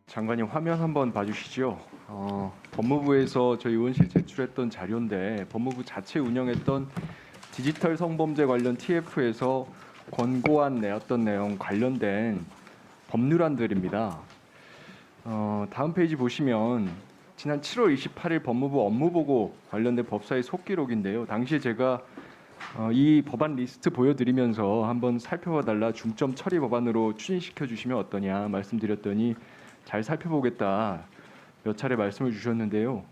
장관님 화면 한번 봐주시죠. 법무부에서 저희 의원실 제출했던 자료인데 법무부 자체 운영했던 디지털 성범죄 관련 TF에서 권고안 내었던 내용 관련된 법률안들입니다. 다음 페이지 보시면 지난 7월 28일 법무부 업무보고 관련된 법사위 속기록인데요. 당시에 제가 이 법안 리스트 보여드리면서 한번 살펴봐달라, 중점 처리 법안으로 추진시켜 주시면 어떠냐 말씀드렸더니 잘 살펴보겠다 몇 차례 말씀을 주셨는데요.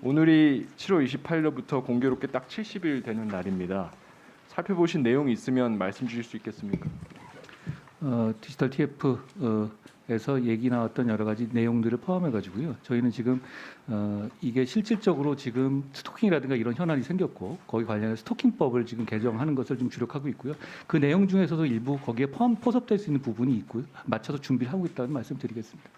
오늘이 7월 28일로부터 공교롭게 딱 70일 되는 날입니다. 살펴보신 내용이 있으면 말씀 주실 수 있겠습니까? 디지털 TF에서 얘기 나왔던 여러 가지 내용들을 포함해 가지고요. 저희는 지금 이게 실질적으로 지금 스토킹이라든가 이런 현안이 생겼고 거기 관련해서 스토킹법을 지금 개정하는 것을 좀 주력하고 있고요. 그 내용 중에서도 일부 거기에 포섭될 수 있는 부분이 있고요. 맞춰서 준비를 하고 있다는 말씀드리겠습니다.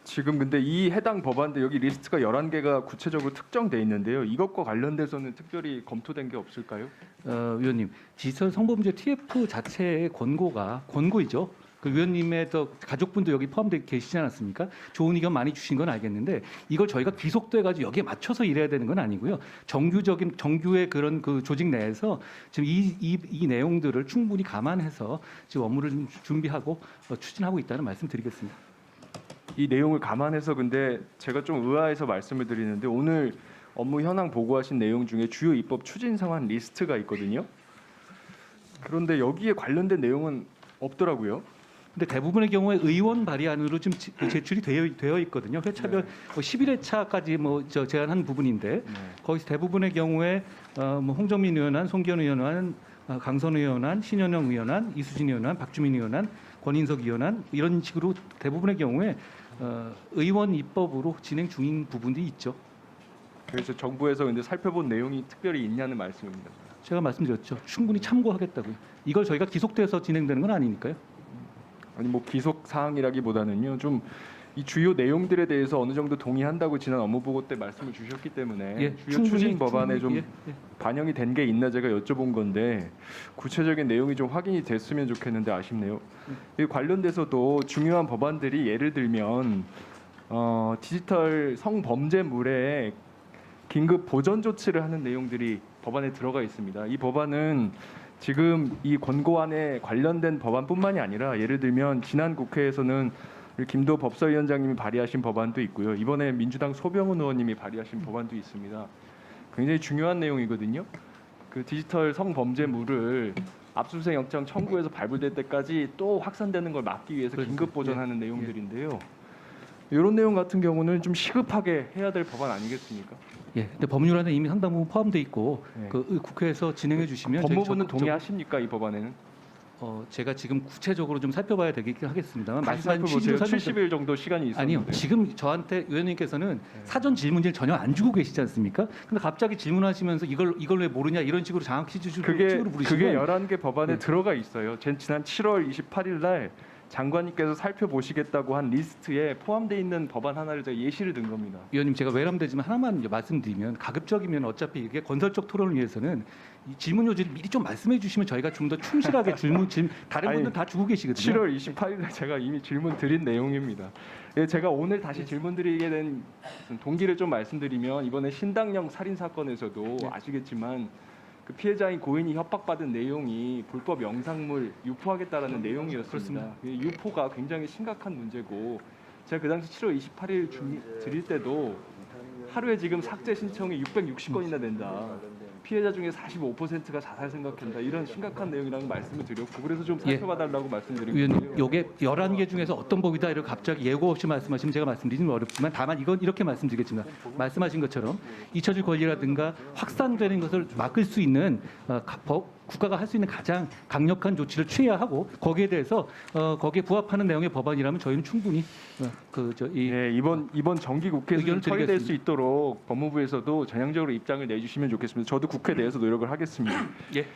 지금 근데 이 해당 법안들 여기 리스트가 11개가 구체적으로 특정돼 있는데요. 이것과 관련돼서는 특별히 검토된 게 없을까요? 위원님, 디지털 성범죄 TF 자체의 권고이죠. 그 위원님의 가족분도 여기 포함되어 계시지 않았습니까? 좋은 의견 많이 주신 건 알겠는데 이걸 저희가 귀속돼가지고 여기에 맞춰서 일해야 되는 건 아니고요. 정규의 그런 그 조직 내에서 지금 이 내용들을 충분히 감안해서 지금 업무를 좀 준비하고 추진하고 있다는 말씀드리겠습니다. 이 내용을 감안해서 근데 제가 좀 의아해서 말씀을 드리는데 오늘 업무 현황 보고하신 내용 중에 주요 입법 추진 상황 리스트가 있거든요. 그런데 여기에 관련된 내용은 없더라고요. 근데 대부분의 경우에 의원 발의안으로 좀 제출이 되어 있거든요. 회차별 11회차까지 제한한 부분인데 거기서 대부분의 경우에 홍정민 의원안, 송기현 의원안, 강선 의원안, 신현영 의원안, 이수진 의원안, 박주민 의원안, 권인석 의원안 이런 식으로 대부분의 경우에 의원 입법으로 진행 중인 부분들이 있죠. 그래서 정부에서 근데 살펴본 내용이 특별히 있냐는 말씀입니다. 제가 말씀드렸죠. 충분히 참고하겠다고요. 이걸 저희가 기속돼서 진행되는 건 아니니까요. 아니 기속 사항이라기보다는요. 좀 이 주요 내용들에 대해서 어느 정도 동의한다고 지난 업무보고 때 말씀을 주셨기 때문에 주요 추진 법안에 좀 반영이 된 게 있나 제가 여쭤본 건데 구체적인 내용이 좀 확인이 됐으면 좋겠는데 아쉽네요. 이 관련돼서도 중요한 법안들이 예를 들면 디지털 성범죄물에 긴급 보전 조치를 하는 내용들이 법안에 들어가 있습니다. 이 법안은 지금 이 권고안에 관련된 법안뿐만이 아니라 예를 들면 지난 국회에서는 김도 법사위원장님이 발의하신 법안도 있고요. 이번에 민주당 소병훈 의원님이 발의하신 법안도 있습니다. 굉장히 중요한 내용이거든요. 그 디지털 성범죄물을 압수수색 영장 청구해서 발부될 때까지 또 확산되는 걸 막기 위해서 긴급 보전하는 내용들인데요. 이런 내용 같은 경우는 좀 시급하게 해야 될 법안 아니겠습니까? 예, 근데 법률안에 이미 상당 부분 포함돼 있고 네. 그 국회에서 진행해 주시면 법무부는 동의하십니까 이 법안에는? 제가 지금 구체적으로 좀 살펴봐야 되겠긴 하겠습니다만 다시 말씀하신 살펴보세요. 취지로 70일 정도 시간이 있었는데. 아니요. 지금 저한테 의원님께서는 사전 질문지를 전혀 안 주고 계시지 않습니까? 근데 갑자기 질문하시면서 이걸 왜 모르냐 이런 식으로 장학 퀴즈식으로 부르시면 그게 11개 법안에 네. 들어가 있어요. 지난 7월 28일 날 장관님께서 살펴보시겠다고 한 리스트에 포함되어 있는 법안 하나를 제가 예시를 든 겁니다. 위원님 제가 외람되지만 하나만 말씀드리면 가급적이면 어차피 이게 건설적 토론을 위해서는 이 질문 요지를 미리 좀 말씀해 주시면 저희가 좀 더 충실하게 다른 분들 다 주고 계시거든요. 7월 28일 날 제가 이미 질문 드린 내용입니다. 예, 제가 오늘 다시 질문 드리게 된 동기를 좀 말씀드리면 이번에 신당역 살인 사건에서도 아시겠지만 그 피해자인 고인이 협박받은 내용이 불법 영상물 유포하겠다라는 내용이었습니다. 유포가 굉장히 심각한 문제고 제가 그 당시 7월 28일 드릴 때도 하루에 지금 삭제 신청이 660건이나 된다. 피해자 중에 45%가 자살 생각한다. 이런 심각한 내용이라는 말씀을 드렸고 그래서 좀 살펴봐달라고 말씀드리고 위원님, 이게 11개 중에서 어떤 법이다 이렇게 갑자기 예고 없이 말씀하시면 제가 말씀드리는 건 어렵지만 다만 이건 이렇게 말씀드리겠습니다. 말씀하신 것처럼 잊혀질 권리라든가 확산되는 것을 막을 수 있는 국가가 할 수 있는 가장 강력한 조치를 취해야 하고 거기에 대해서 거기에 부합하는 내용의 법안이라면 저희는 충분히 이번 정기 국회에서 처리될 수 드리겠습니다. 있도록 법무부에서도 전향적으로 입장을 내주시면 좋겠습니다. 저도 국회 내에서 노력을 하겠습니다. 예.